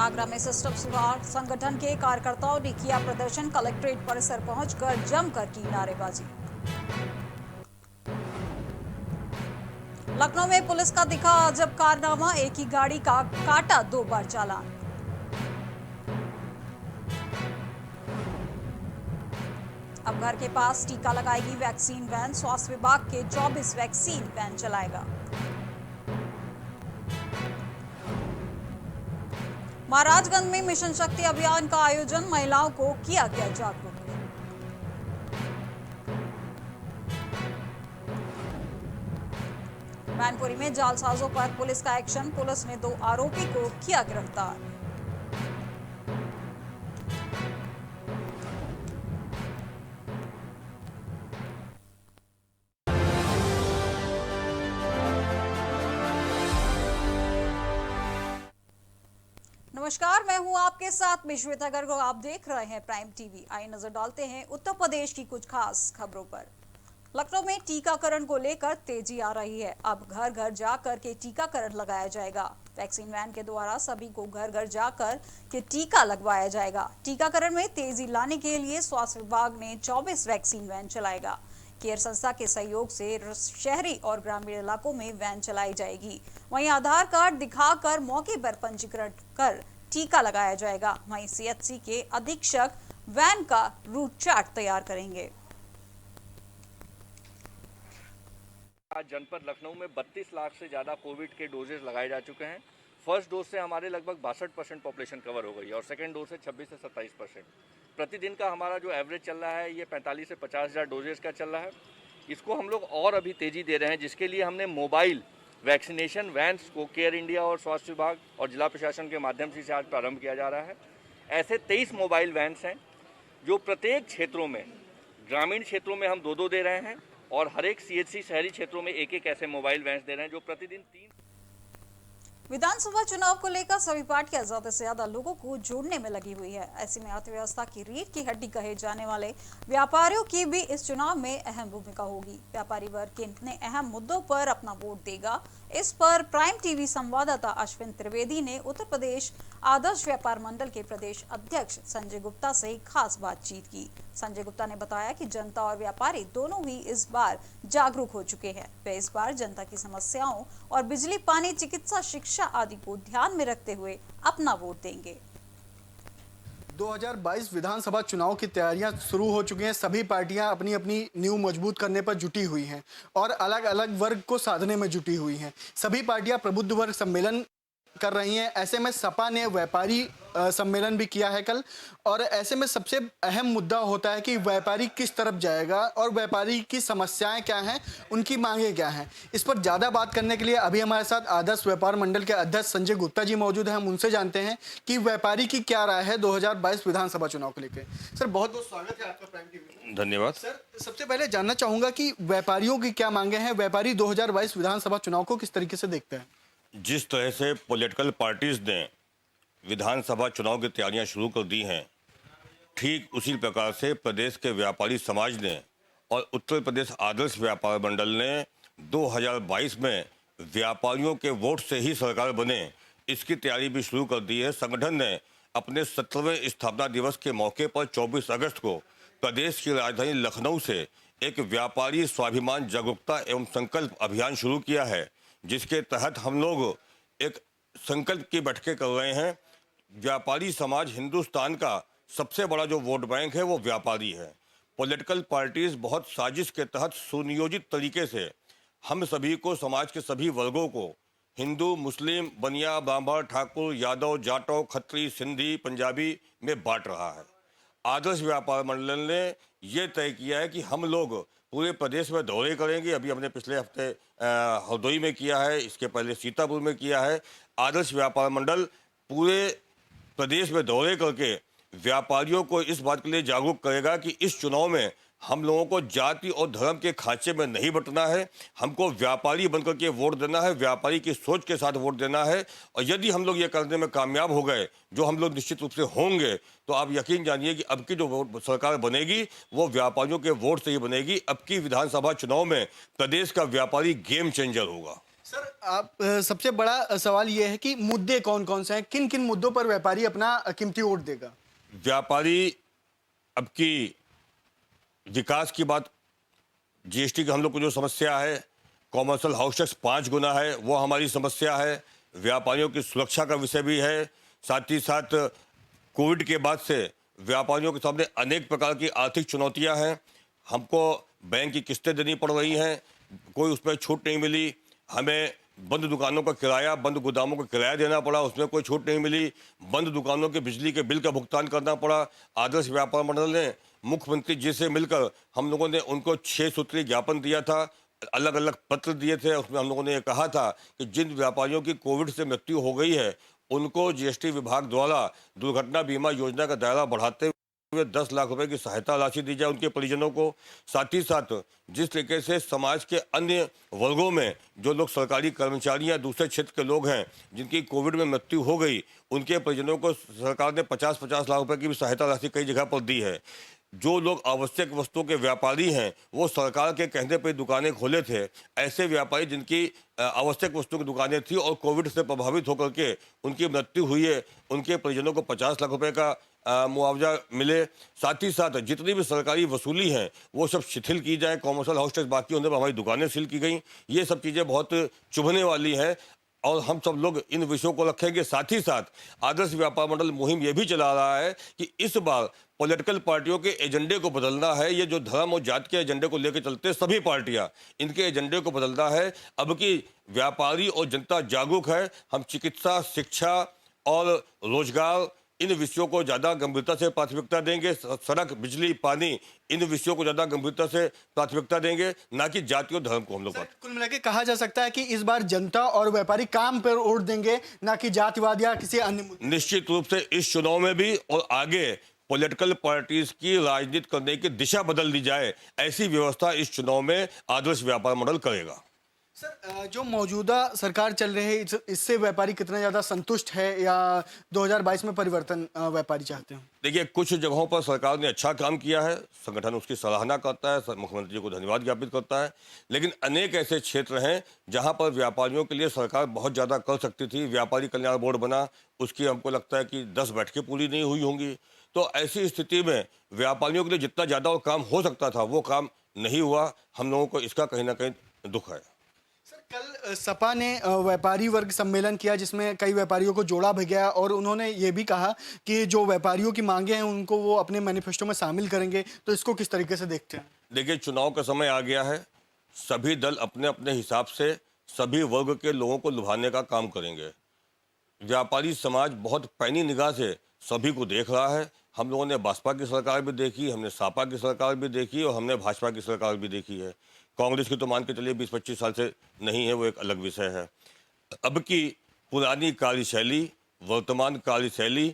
आगरा में सिस्टम सुधार संगठन के कार्यकर्ताओं ने किया प्रदर्शन, कलेक्ट्रेट परिसर पहुंचकर जमकर की नारेबाजी। लखनऊ में पुलिस का दिखा अजब कारनामा, एक ही गाड़ी का काटा 2 बार चालान। अब घर के पास टीका लगाएगी वैक्सीन वैन, स्वास्थ्य विभाग के 24 वैक्सीन वैन चलाएगा। महाराजगंज में मिशन शक्ति अभियान का आयोजन, महिलाओं को किया गया जागरूक। मैनपुरी में जालसाजों पर पुलिस का एक्शन, पुलिस ने 2 आरोपी को किया गिरफ्तार। नमस्कार, मैं हूं आपके साथ श्वेता गर्ग और आप देख रहे हैं प्राइम टीवी। आइए नजर डालते हैं उत्तर प्रदेश की कुछ खास खबरों पर। लखनऊ में टीकाकरण को लेकर तेजी आ रही है। अब घर घर जाकर के टीकाकरण लगाया जाएगा। वैक्सीन वैन के द्वारा सभी को घर घर जाकर के टीका लगवाया जाएगा। टीकाकरण में तेजी लाने के लिए स्वास्थ्य विभाग ने 24 वैक्सीन वैन चलाएगा। केयर संस्था के सहयोग से शहरी और ग्रामीण इलाकों में वैन चलाई जाएगी। वहीं आधार कार्ड दिखाकर मौके पर पंजीकरण कर टीका लगाया जाएगा। वहीं सीएचसी के अधीक्षक वैन का रूट चार्ट तैयार करेंगे। आज जनपद लखनऊ में 32 लाख से ज़्यादा कोविड के डोजेज लगाए जा चुके हैं। फर्स्ट डोज से हमारे लगभग 62% पॉपुलेशन कवर हो गई है और सेकेंड डोज से 26 से 27%। प्रतिदिन का हमारा जो एवरेज चल रहा है ये 45 से 50 हज़ार डोजेज का चल रहा है। इसको हम लोग और अभी तेज़ी दे रहे हैं, जिसके लिए हमने मोबाइल वैक्सीनेशन वैन्स को केयर इंडिया और स्वास्थ्य विभाग और जिला प्रशासन के माध्यम से आज प्रारंभ किया जा रहा है। ऐसे 23 मोबाइल वैन्स हैं जो प्रत्येक क्षेत्रों में, ग्रामीण क्षेत्रों में हम 2-2 दे रहे हैं और हर एक सीएचसी शहरी क्षेत्रों में 1-1 ऐसे मोबाइल वैन्स दे रहे हैं जो प्रतिदिन 3। विधानसभा चुनाव को लेकर सभी पार्टियां ज्यादा से ज्यादा लोगों को जोड़ने में लगी हुई है। ऐसे में अर्थव्यवस्था की रीढ़ की हड्डी कहे जाने वाले व्यापारियों की भी इस चुनाव में अहम भूमिका होगी। व्यापारी वर्ग कितने अहम मुद्दों पर अपना वोट देगा, इस पर प्राइम टीवी संवाददाता अश्विन त्रिवेदी ने उत्तर प्रदेश आदर्श व्यापार मंडल के प्रदेश अध्यक्ष संजय गुप्ता से खास बातचीत की। संजय गुप्ता ने बताया कि जनता और व्यापारी दोनों ही इस बार जागरूक हो चुके हैं। वे इस बार जनता की समस्याओं और बिजली, पानी, चिकित्सा, शिक्षा आदि को ध्यान में रखते हुए अपना वोट देंगे। 2022 विधानसभा चुनाव की तैयारियां शुरू हो चुकी हैं। सभी पार्टियां अपनी अपनी नींव मजबूत करने पर जुटी हुई हैं और अलग अलग वर्ग को साधने में जुटी हुई हैं। सभी पार्टियां प्रबुद्ध वर्ग सम्मेलन कर रही हैं। ऐसे में सपा ने व्यापारी सम्मेलन भी किया है कल, और ऐसे में सबसे अहम मुद्दा होता है कि व्यापारी किस तरफ जाएगा और व्यापारी की समस्याएं क्या हैं, उनकी मांगें क्या हैं। इस पर ज़्यादा बात करने के लिए अभी हमारे साथ आदर्श व्यापार मंडल के अध्यक्ष संजय गुप्ता जी मौजूद हैं। हम उनसे जानते हैं कि व्यापारी की क्या राय है 2022 विधानसभा चुनाव को लेकर। सर, बहुत बहुत स्वागत है आपका प्राइम टीवी में। धन्यवाद सर, सबसे पहले जानना चाहूँगा कि व्यापारियों की क्या मांगे हैं, व्यापारी 2022 विधानसभा चुनाव को किस तरीके से देखते हैं। जिस तरह से पॉलिटिकल पार्टीज ने विधानसभा चुनाव की तैयारियां शुरू कर दी हैं, ठीक उसी प्रकार से प्रदेश के व्यापारी समाज ने और उत्तर प्रदेश आदर्श व्यापार मंडल ने 2022 में व्यापारियों के वोट से ही सरकार बने, इसकी तैयारी भी शुरू कर दी है। संगठन ने अपने 17वें स्थापना दिवस के मौके पर 24 अगस्त को प्रदेश की राजधानी लखनऊ से एक व्यापारी स्वाभिमान जागरूकता एवं संकल्प अभियान शुरू किया है, जिसके तहत हम लोग एक संकल्प की बैठकें कर रहे हैं। व्यापारी समाज हिंदुस्तान का सबसे बड़ा जो वोट बैंक है वो व्यापारी है। पॉलिटिकल पार्टीज बहुत साजिश के तहत सुनियोजित तरीके से हम सभी को, समाज के सभी वर्गों को, हिंदू, मुस्लिम, बनिया, ब्राह्मण, ठाकुर, यादव, जाटव, खत्री, सिंधी, पंजाबी में बांट रहा है। आदर्श व्यापार मंडल ने ये तय किया है कि हम लोग पूरे प्रदेश में दौरे करेंगे। अभी हमने पिछले हफ्ते हरदोई में किया है, इसके पहले सीतापुर में किया है। आदर्श व्यापार मंडल पूरे प्रदेश में दौरे करके व्यापारियों को इस बात के लिए जागरूक करेगा कि इस चुनाव में हम लोगों को जाति और धर्म के खांचे में नहीं बंटना है। हमको व्यापारी बनकर के वोट देना है, व्यापारी की सोच के साथ वोट देना है। और यदि हम लोग ये करने में कामयाब हो गए, जो हम लोग निश्चित रूप से होंगे, तो आप यकीन जानिए कि अब की जो सरकार बनेगी वो व्यापारियों के वोट से ही बनेगी। अब की विधानसभा चुनाव में प्रदेश का व्यापारी गेम चेंजर होगा। सर आप सबसे बड़ा सवाल ये है कि मुद्दे कौन कौन से हैं, किन किन मुद्दों पर व्यापारी अपना कीमती वोट देगा? व्यापारी अब की विकास की बात, जीएसटी की हम लोग को जो समस्या है, कॉमर्शियल हाउस टैक्स 5 गुना है, वो हमारी समस्या है। व्यापारियों की सुरक्षा का विषय भी है। साथ ही साथ कोविड के बाद से व्यापारियों के सामने अनेक प्रकार की आर्थिक चुनौतियां हैं। हमको बैंक की किस्तें देनी पड़ रही हैं, कोई उसमें छूट नहीं मिली। हमें बंद दुकानों का किराया, बंद गोदामों का किराया देना पड़ा, उसमें कोई छूट नहीं मिली। बंद दुकानों के बिजली के बिल का भुगतान करना पड़ा। आदर्श व्यापार मंडल ने मुख्यमंत्री जी से मिलकर हम लोगों ने उनको 6 सूत्रीय ज्ञापन दिया था, अलग अलग पत्र दिए थे। उसमें हम लोगों ने ये कहा था कि जिन व्यापारियों की कोविड से मृत्यु हो गई है उनको जीएसटी विभाग द्वारा दुर्घटना बीमा योजना का दायरा बढ़ाते हुए 10 लाख रुपए की सहायता राशि दी जाए उनके परिजनों को। साथ ही साथ जिस तरीके से समाज के अन्य वर्गों में जो लोग सरकारी कर्मचारी या दूसरे क्षेत्र के लोग हैं जिनकी कोविड में मृत्यु हो गई, उनके परिजनों को सरकार ने 50-50 लाख रुपए की भी सहायता राशि कई जगह पर दी है। जो लोग आवश्यक वस्तुओं के व्यापारी हैं वो सरकार के कहने पर दुकानें खोले थे। ऐसे व्यापारी जिनकी आवश्यक वस्तुओं की दुकानें थी और कोविड से प्रभावित होकर के उनकी मृत्यु हुई है, उनके परिजनों को 50 लाख रुपए का मुआवजा मिले। साथ ही साथ जितनी भी सरकारी वसूली हैं वो सब शिथिल की जाए। कॉमर्शियल हाउस टैक्स बाकी होने पर हमारी दुकानें सील की गई। ये सब चीज़ें बहुत चुभने वाली हैं और हम सब लोग इन विषयों को रखेंगे। साथ ही साथ आदर्श व्यापार मंडल मुहिम ये भी चला रहा है कि इस बार पॉलिटिकल पार्टियों के एजेंडे को बदलना है। ये जो धर्म और जाति के एजेंडे को लेकर चलते सभी पार्टियां, इनके एजेंडे को बदलना है। अब की व्यापारी और जनता जागरूक है। हम चिकित्सा, शिक्षा और रोजगार इन विषयों को ज़्यादा गंभीरता से प्राथमिकता देंगे। सड़क, बिजली, पानी इन विषयों को ज़्यादा गंभीरता से प्राथमिकता देंगे, ना कि जाति और धर्म को हम लोग। कुल मिलाकर कहा जा सकता है कि इस बार जनता और व्यापारी काम पर वोट देंगे, ना कि जातिवाद या किसी अन्य मुद्दे। निश्चित रूप से इस चुनाव में भी और आगे पॉलिटिकल पार्टीज की राजनीति करने की दिशा बदल दी जाए, ऐसी व्यवस्था इस चुनाव में आदर्श व्यापार मंडल करेगा। सर जो मौजूदा सरकार चल रही है इससे व्यापारी कितना ज्यादा संतुष्ट है या 2022 में परिवर्तन व्यापारी चाहते हैं? देखिए, कुछ जगहों पर सरकार ने अच्छा काम किया है, संगठन उसकी सराहना करता है, मुख्यमंत्री जी को धन्यवाद ज्ञापित करता है। लेकिन अनेक ऐसे क्षेत्र हैं जहां पर व्यापारियों के लिए सरकार बहुत ज़्यादा कर सकती थी। व्यापारी कल्याण बोर्ड बना, उसकी हमको लगता है कि 10 बैठकें पूरी नहीं हुई होंगी। तो ऐसी स्थिति में व्यापारियों के लिए जितना ज़्यादा वो काम हो सकता था वो काम नहीं हुआ। हम लोगों को इसका कहीं ना कहीं दुख है। कल सपा ने व्यापारी वर्ग सम्मेलन किया जिसमें कई व्यापारियों को जोड़ा भी गया और उन्होंने ये भी कहा कि जो व्यापारियों की मांगे हैं उनको वो अपने मैनिफेस्टो में शामिल करेंगे। तो इसको किस तरीके से देखते हैं? देखिए, चुनाव का समय आ गया है। सभी दल अपने अपने हिसाब से सभी वर्ग के लोगों को लुभाने का काम करेंगे। व्यापारी समाज बहुत पैनी निगाह से सभी को देख रहा है। हम लोगों ने बसपा की सरकार भी देखी, हमने सपा की सरकार भी देखी और हमने भाजपा की सरकार भी देखी है। कांग्रेस की तो मान के चलिए 20-25 साल से नहीं है, वो एक अलग विषय है। अब की पुरानी कार्यशैली, वर्तमान कार्यशैली,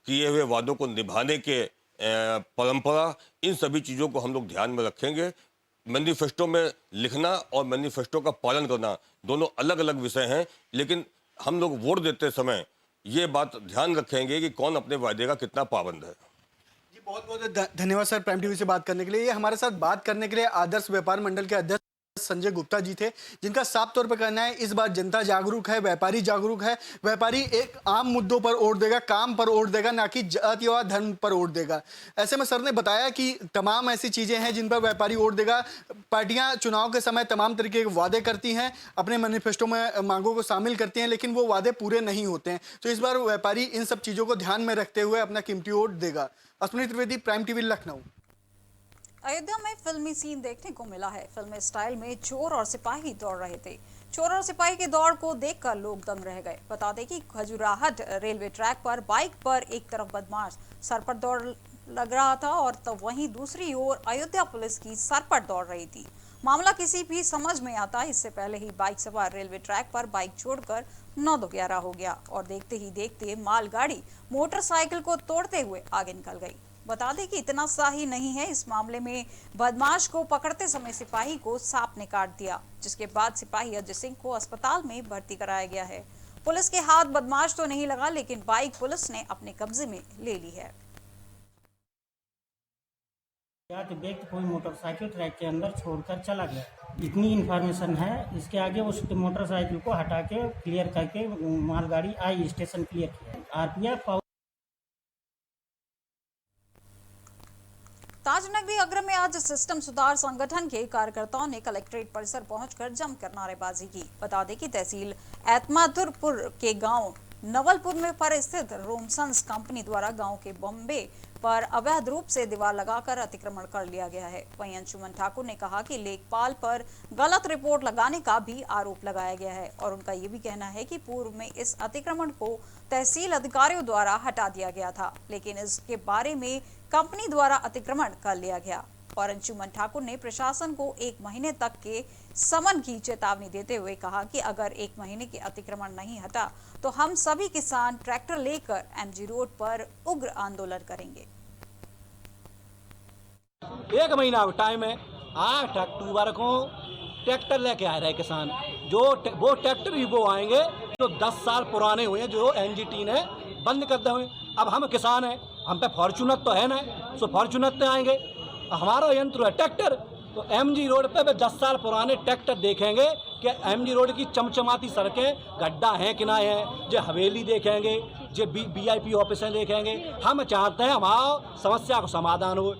किए हुए वादों को निभाने के परंपरा, इन सभी चीज़ों को हम लोग ध्यान में रखेंगे। मैनिफेस्टो में लिखना और मैनिफेस्टो का पालन करना दोनों अलग अलग विषय हैं, लेकिन हम लोग वोट देते समय ये बात ध्यान रखेंगे कि कौन अपने वायदे का कितना पाबंद है। जी बहुत बहुत धन्यवाद सर प्राइम टीवी से बात करने के लिए। ये हमारे साथ बात करने के लिए आदर्श व्यापार मंडल के अध्यक्ष संजय गुप्ता जी थे, जिनका साफ तौर पर कहना है इस बार जनता जागरूक है, व्यापारी जागरूक है। व्यापारी एक आम मुद्दों पर वोट देगा, काम पर वोट देगा, ना कि जातिवाद धर्म पर वोट देगा। ऐसे में सर ने बताया कि तमाम ऐसी चीजें हैं जिन पर व्यापारी वोट देगा। पार्टियां चुनाव के समय तमाम तरीके के वादे करती हैं, अपने मैनिफेस्टो में मांगों को शामिल करती हैं, लेकिन वो वादे पूरे नहीं होते हैं। तो इस बार व्यापारी इन सब चीजों को ध्यान में रखते हुए अपना कीमती वोट देगा। Ashwini Trivedi, prime TV, Lucknow. अयोध्या में फिल्मी सीन देखने को मिला है। फिल्मी स्टाइल में चोर और सिपाही दौड़ रहे थे। चोर और सिपाही की दौड़ को देखकर लोग दंग रह गए। बता दें कि खजुराहट रेलवे ट्रैक पर बाइक पर एक तरफ बदमाश सर पर दौड़ लग रहा था और तो वहीं दूसरी ओर अयोध्या पुलिस की सर पर दौड़ रही थी। मामला किसी भी समझ में आता इससे पहले ही बाइक सवार रेलवे ट्रैक पर बाइक छोड़कर 9-11 हो गया और देखते ही देखते मालगाड़ी मोटरसाइकिल को तोड़ते हुए आगे निकल गई। बता दें कि इतना सा ही नहीं है, इस मामले में बदमाश को पकड़ते समय सिपाही को सांप ने काट दिया, जिसके बाद सिपाही अजय सिंह को अस्पताल में भर्ती कराया गया है। पुलिस के हाथ बदमाश तो नहीं लगा, लेकिन बाइक पुलिस ने अपने कब्जे में ले ली है। तो व्यक्ति कोई मोटरसाइकिल ट्रैक के अंदर छोड़कर चला गया। इतनी इन्फॉर्मेशन है। इसके आगे उस मोटरसाइकिल को हटा के क्लियर करके मालगाड़ी आई, स्टेशन क्लियर किया। आरपीएफ ताजनगरी अग्र में आज सिस्टम सुधार संगठन के कार्यकर्ताओं ने कलेक्ट्रेट परिसर पहुंचकर जमकर नारेबाजी की। बता दें कि तहसील एतमादुरपुर के गांव नवलपुर में पर स्थित रोमसन्स कंपनी द्वारा गांव के बम्बे पर अवैध रूप से दीवार लगाकर अतिक्रमण कर लिया गया है। वहीं अंशुमन ठाकुर ने कहा कि लेखपाल पर गलत रिपोर्ट लगाने का भी आरोप लगाया गया है और उनका ये भी कहना है कि पूर्व में इस अतिक्रमण को तहसील अधिकारियों द्वारा हटा दिया गया था, लेकिन इसके बारे में कंपनी द्वारा अतिक्रमण कर लिया गया। और अंशुमन ठाकुर ने प्रशासन को 1 महीने तक के समन की चेतावनी देते हुए कहा कि अगर 1 महीने के अतिक्रमण नहीं हटा तो हम सभी किसान ट्रैक्टर लेकर एमजी रोड पर उग्र आंदोलन करेंगे। 1 महीना टाइम है। 8 अक्टूबर को ट्रैक्टर लेके आ रहे किसान, जो वो ट्रैक्टर ही वो आएंगे जो 10 साल पुराने हुए, जो एनजीटी ने बंद कर दिए हुए। अब हम किसान हैं, हम पे फॉर्चूनर तो है ना, सो फॉर्चूनर पे आएंगे। हमारा यंत्र है ट्रैक्टर, तो एमजी रोड पे 10 साल पुराने ट्रैक्टर देखेंगे कि एमजी रोड की चमचमाती सड़कें गड्ढा हैं कि ना है, जो हवेली देखेंगे, जो वीआईपी ऑफिसें देखेंगे। हम चाहते हैं हमारा समस्या का समाधान हो।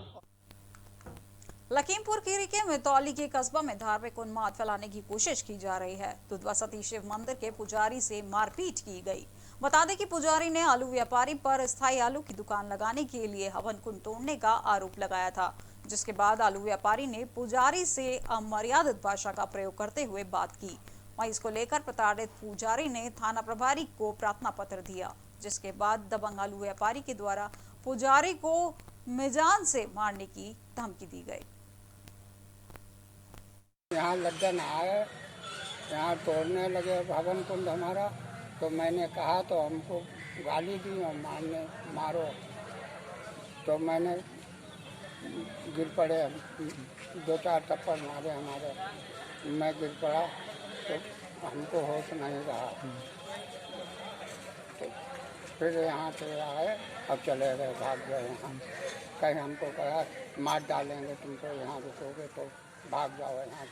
लखीमपुर खीरी के मितौली के कस्बा में धार्मिक उन्माद फैलाने की कोशिश की जा रही है। दुधवा सती शिव मंदिर के पुजारी से मारपीट की गई। बता दें कि पुजारी ने आलू व्यापारी पर स्थायी आलू की दुकान लगाने के लिए हवन कुंड तोड़ने का आरोप लगाया था, जिसके बाद आलू व्यापारी ने पुजारी से अमर्यादित भाषा का प्रयोग करते हुए बात की। वहीं इसको लेकर प्रताड़ित पुजारी ने थाना प्रभारी को प्रार्थना पत्र दिया, जिसके बाद दबंग आलू व्यापारी के द्वारा पुजारी को मिजान से मारने की धमकी दी गई। यहाँ लड्डन आए, यहाँ तोड़ने लगे भवन कुंड हमारा, तो मैंने कहा तो हमको गाली दी और मारो, तो मैंने गिर पड़े। 2-4 थप्पड़ मारे हमारे, मैं गिर पड़ा तो हमको होश नहीं रहा। तो फिर यहाँ से आए और चले गए, भाग गए। यहाँ कहीं हमको कहा मार डालेंगे तुमको, यहाँ रुकोगे तो भाग जाओ यहाँ।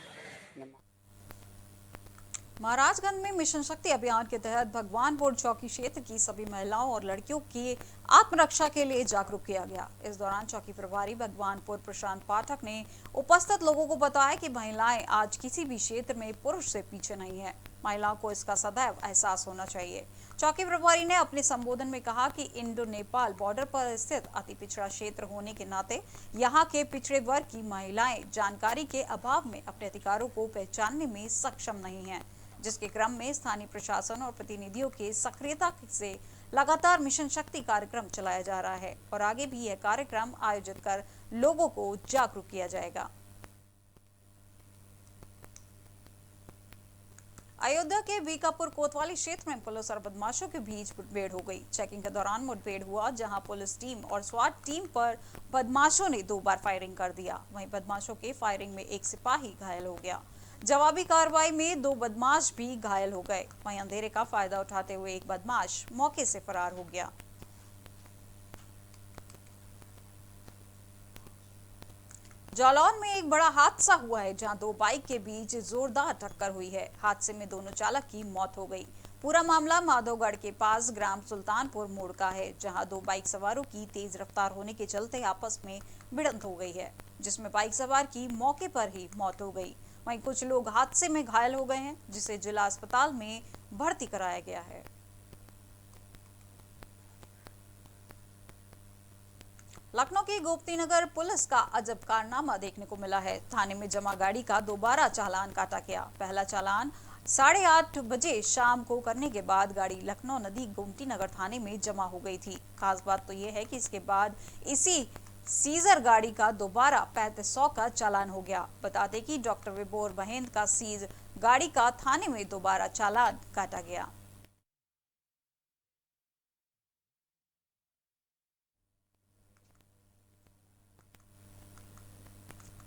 महाराजगंज में मिशन शक्ति अभियान के तहत भगवानपुर चौकी क्षेत्र की सभी महिलाओं और लड़कियों की आत्मरक्षा के लिए जागरूक किया गया। इस दौरान चौकी प्रभारी भगवानपुर प्रशांत पाठक ने उपस्थित लोगों को बताया कि महिलाएं आज किसी भी क्षेत्र में पुरुष से पीछे नहीं है। महिलाओं को इसका सदैव एहसास होना चाहिए। चौकी प्रभारी ने अपने संबोधन में कहा कि इंडो नेपाल बॉर्डर पर स्थित अति पिछड़ा क्षेत्र होने के नाते यहाँ के पिछड़े वर्ग की महिलाएं जानकारी के अभाव में अपने अधिकारों को पहचानने में सक्षम नहीं है, जिसके क्रम में स्थानीय प्रशासन और प्रतिनिधियों के सक्रियता से लगातार मिशन शक्ति कार्यक्रम चलाया जा रहा है और आगे भी यह कार्यक्रम आयोजित कर लोगों को जागरूक किया जाएगा। अयोध्या के बीकापुर कोतवाली क्षेत्र में पुलिस और बदमाशों के बीच मुठभेड़ हो गई। चेकिंग के दौरान मुठभेड़ हुआ, जहां पुलिस टीम और स्वाट टीम पर बदमाशों ने 2 बार फायरिंग कर दिया। वहीं बदमाशों के फायरिंग में एक सिपाही घायल हो गया। जवाबी कार्रवाई में 2 बदमाश भी घायल हो गए। वहीं अंधेरे का फायदा उठाते हुए एक बदमाश मौके से फरार हो गया। जालौन में एक बड़ा हादसा हुआ है, जहां 2 बाइक के बीच जोरदार टक्कर हुई है। हादसे में दोनों चालक की मौत हो गई। पूरा मामला माधवगढ़ के पास ग्राम सुल्तानपुर मोड़ का है, जहां 2 बाइक सवारों की तेज रफ्तार होने के चलते आपस में भिड़ंत हो गई है, जिसमें बाइक सवार की मौके पर ही मौत हो गई। वहीं कुछ लोग हादसे में घायल हो गए हैं, जिसे जिला अस्पताल में भर्ती कराया गया है। लखनऊ की गोमतीनगर पुलिस का अजब कारनामा देखने को मिला है। थाने में जमा गाड़ी का दोबारा चालान काटा गया। पहला चालान 8:30 बजे शाम को करने के बाद गाड़ी लखनऊ नदी गोमतीनगर थाने में जमा हो गई थी। खास बात तो यह है कि इसके बाद इसी सीजर गाड़ी का दोबारा 3500 का चालान हो गया। बता दें कि डॉक्टर विबोर महेंद्र का सीज गाड़ी का थाने में दोबारा चालान काटा गया।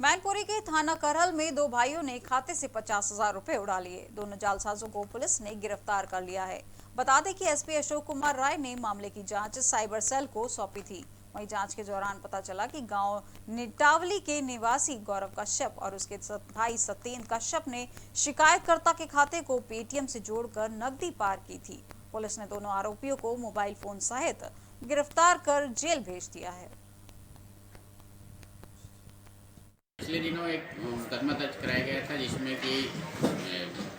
मैनपुरी के थाना करहल में 2 भाइयों ने खाते से 50,000 रुपए उड़ा लिए। दोनों जालसाजों को पुलिस ने गिरफ्तार कर लिया है। बता दें कि एसपी अशोक कुमार राय ने मामले की जांच साइबर सेल को सौंपी थी। वहीं जांच के दौरान पता चला कि गांव निटावली के निवासी गौरव कश्यप और उसके भाई सत्येंद्र कश्यप ने शिकायतकर्ता के खाते को पेटीएम से जोड़कर नकदी पार की थी। पुलिस ने दोनों आरोपियों को मोबाइल फोन सहित गिरफ्तार कर जेल भेज दिया है। पिछले दिनों एक मुकदमा दर्ज कराया गया था जिसमें कि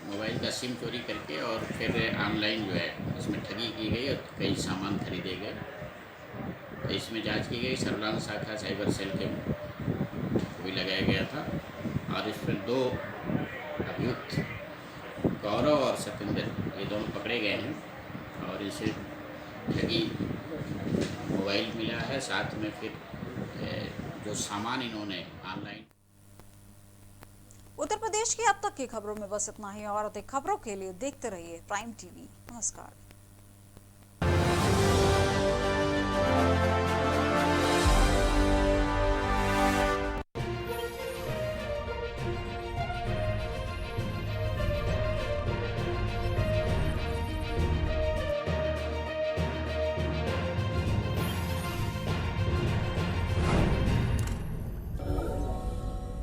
मोबाइल का सिम चोरी करके और फिर ऑनलाइन जो है इसमें ठगी की गई और कई सामान खरीदे गए। तो इसमें जांच की गई, सर्विलांस शाखा साइबर सेल के भी लगाया गया था और इसमें 2 अभियुक्त गौरव और सत्येंद्र ये दोनों पकड़े गए हैं और इसे ठगी मोबाइल मिला है, साथ में फिर जो सामान इन्होंने ऑनलाइन। उत्तर प्रदेश की अब तक की खबरों में बस इतना ही और अधिक खबरों के लिए देखते रहिए प्राइम टीवी। नमस्कार।